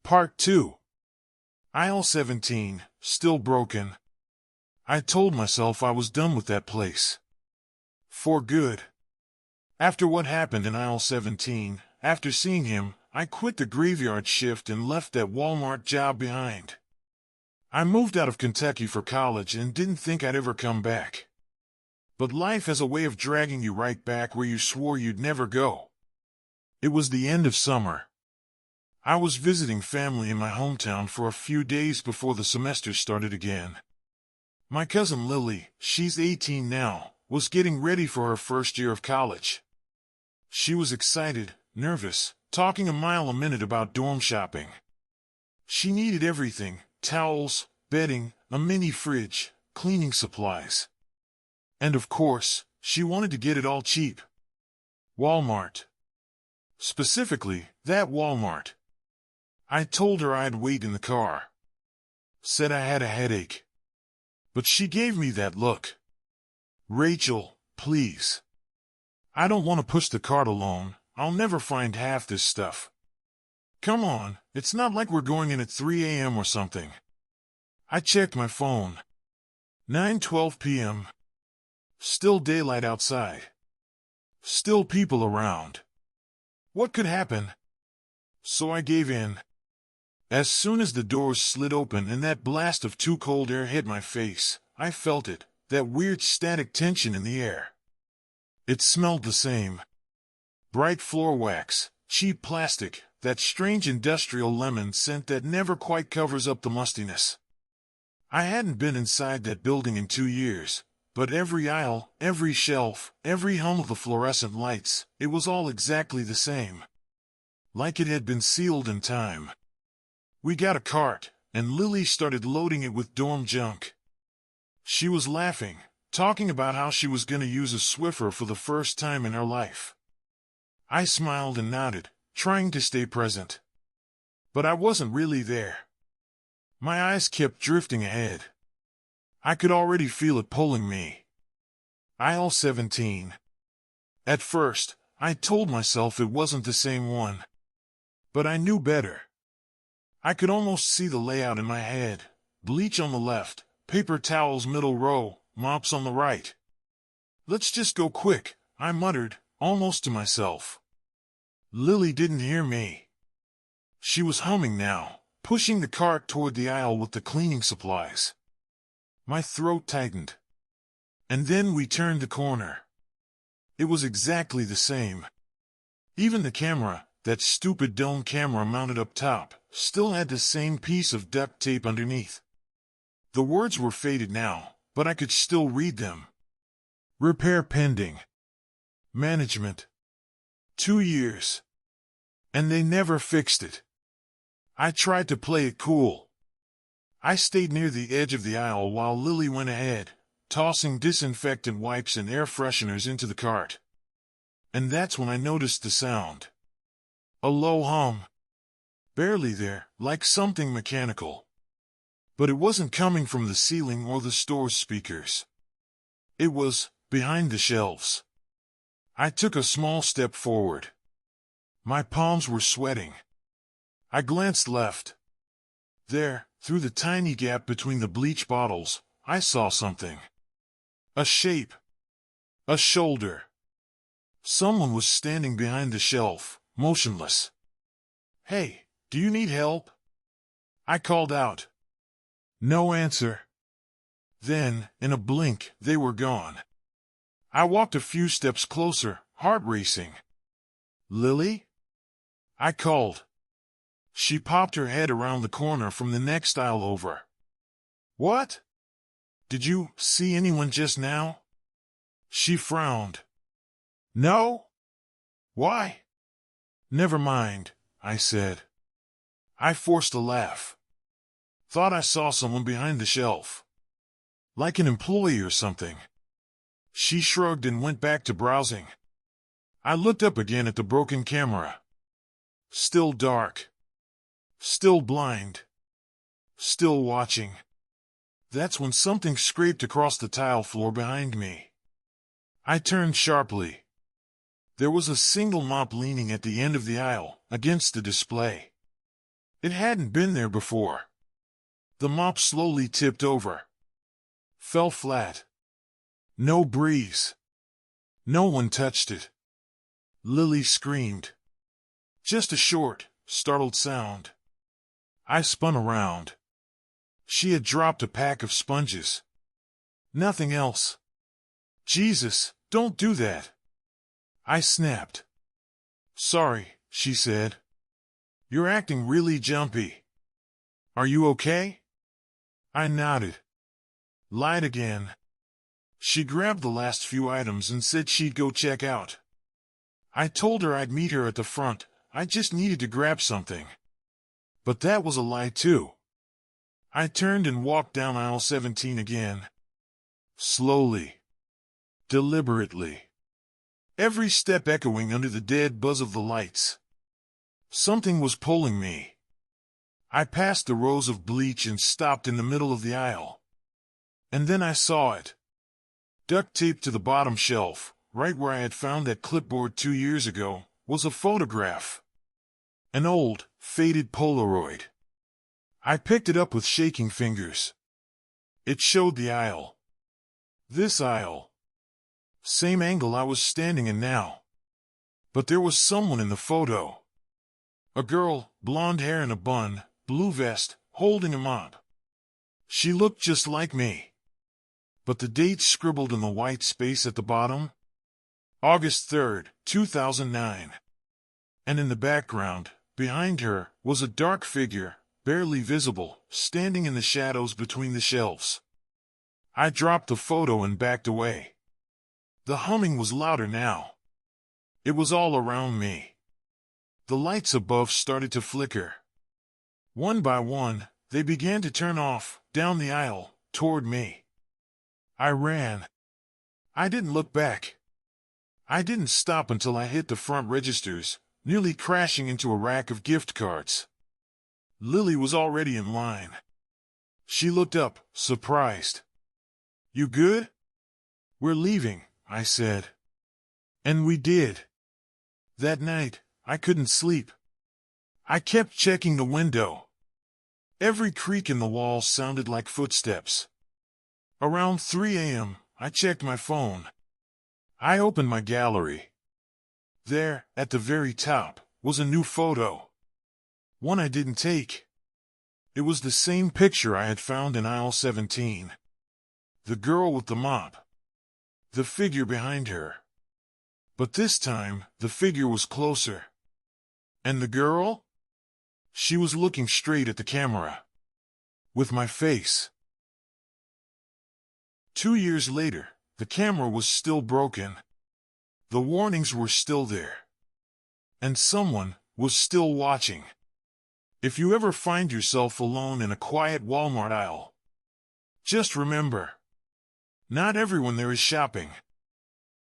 Part 2. Aisle 17, still broken. I told myself I was done with that place. For good. After what happened in aisle 17, after seeing him, I quit the graveyard shift and left that Walmart job behind. I moved out of Kentucky for college and didn't think I'd ever come back. But life has a way of dragging you right back where you swore you'd never go. It was the end of summer. I was visiting family in my hometown for a few days before the semester started again. My cousin Lily, she's 18 now, was getting ready for her first year of college. She was excited, nervous, talking a mile a minute about dorm shopping. She needed everything: towels, bedding, a mini fridge, cleaning supplies. And of course, she wanted to get it all cheap. Walmart. Specifically, that Walmart. I told her I'd wait in the car. Said I had a headache. But she gave me that look. Rachel, please. I don't want to push the cart alone. I'll never find half this stuff. Come on, it's not like we're going in at 3 a.m. or something. I checked my phone. 9:12 p.m. Still daylight outside. Still people around. What could happen? So I gave in. As soon as the doors slid open and that blast of too cold air hit my face, I felt it, that weird static tension in the air. It smelled the same. Bright floor wax, cheap plastic, that strange industrial lemon scent that never quite covers up the mustiness. I hadn't been inside that building in 2 years, but every aisle, every shelf, every hum of the fluorescent lights, it was all exactly the same. Like it had been sealed in time. We got a cart, and Lily started loading it with dorm junk. She was laughing, talking about how she was going to use a Swiffer for the first time in her life. I smiled and nodded, trying to stay present. But I wasn't really there. My eyes kept drifting ahead. I could already feel it pulling me. Aisle 17. At first, I told myself it wasn't the same one. But I knew better. I could almost see the layout in my head: bleach on the left, paper towels middle row, mops on the right. Let's just go quick, I muttered, almost to myself. Lily didn't hear me. She was humming now, pushing the cart toward the aisle with the cleaning supplies. My throat tightened. And then we turned the corner. It was exactly the same. Even the camera, that stupid dome camera mounted up top, still had the same piece of duct tape underneath. The words were faded now, but I could still read them. Repair pending. Management. 2 years. And they never fixed it. I tried to play it cool. I stayed near the edge of the aisle while Lily went ahead, tossing disinfectant wipes and air fresheners into the cart. And that's when I noticed the sound. A low hum. Barely there, like something mechanical. But it wasn't coming from the ceiling or the store's speakers. It was behind the shelves. I took a small step forward. My palms were sweating. I glanced left. There, through the tiny gap between the bleach bottles, I saw something. A shape. A shoulder. Someone was standing behind the shelf, motionless. Hey, do you need help? I called out. No answer. Then, in a blink, they were gone. I walked a few steps closer, heart racing. Lily? I called. She popped her head around the corner from the next aisle over. What? Did you see anyone just now? She frowned. No? Why? Never mind, I said. I forced a laugh. Thought I saw someone behind the shelf. Like an employee or something. She shrugged and went back to browsing. I looked up again at the broken camera. Still dark. Still blind. Still watching. That's when something scraped across the tile floor behind me. I turned sharply. There was a single mop leaning at the end of the aisle, against the display. It hadn't been there before. The mop slowly tipped over. Fell flat. No breeze. No one touched it. Lily screamed. Just a short, startled sound. I spun around. She had dropped a pack of sponges. Nothing else. Jesus, don't do that. I snapped. Sorry, she said. You're acting really jumpy. Are you okay? I nodded. Lied again. She grabbed the last few items and said she'd go check out. I told her I'd meet her at the front. I just needed to grab something. But that was a lie too. I turned and walked down aisle 17 again. Slowly. Deliberately. Every step echoing under the dead buzz of the lights. Something was pulling me. I passed the rows of bleach and stopped in the middle of the aisle. And then I saw it. Duct taped to the bottom shelf, right where I had found that clipboard 2 years ago, was a photograph. An old, faded Polaroid. I picked it up with shaking fingers. It showed the aisle. This aisle. Same angle I was standing in now. But there was someone in the photo. A girl, blonde hair in a bun, blue vest, holding a mop. She looked just like me. But the date scribbled in the white space at the bottom? August 3rd, 2009. And in the background, behind her, was a dark figure, barely visible, standing in the shadows between the shelves. I dropped the photo and backed away. The humming was louder now. It was all around me. The lights above started to flicker. One by one, they began to turn off, down the aisle, toward me. I ran. I didn't look back. I didn't stop until I hit the front registers, nearly crashing into a rack of gift cards. Lily was already in line. She looked up, surprised. You good? We're leaving, I said. And we did. That night, I couldn't sleep. I kept checking the window. Every creak in the wall sounded like footsteps. Around 3 a.m., I checked my phone. I opened my gallery. There, at the very top, was a new photo. One I didn't take. It was the same picture I had found in aisle 17. The girl with the mop. The figure behind her. But this time, the figure was closer. And the girl? She was looking straight at the camera. With my face. 2 years later, the camera was still broken. The warnings were still there. And someone was still watching. If you ever find yourself alone in a quiet Walmart aisle, just remember, not everyone there is shopping.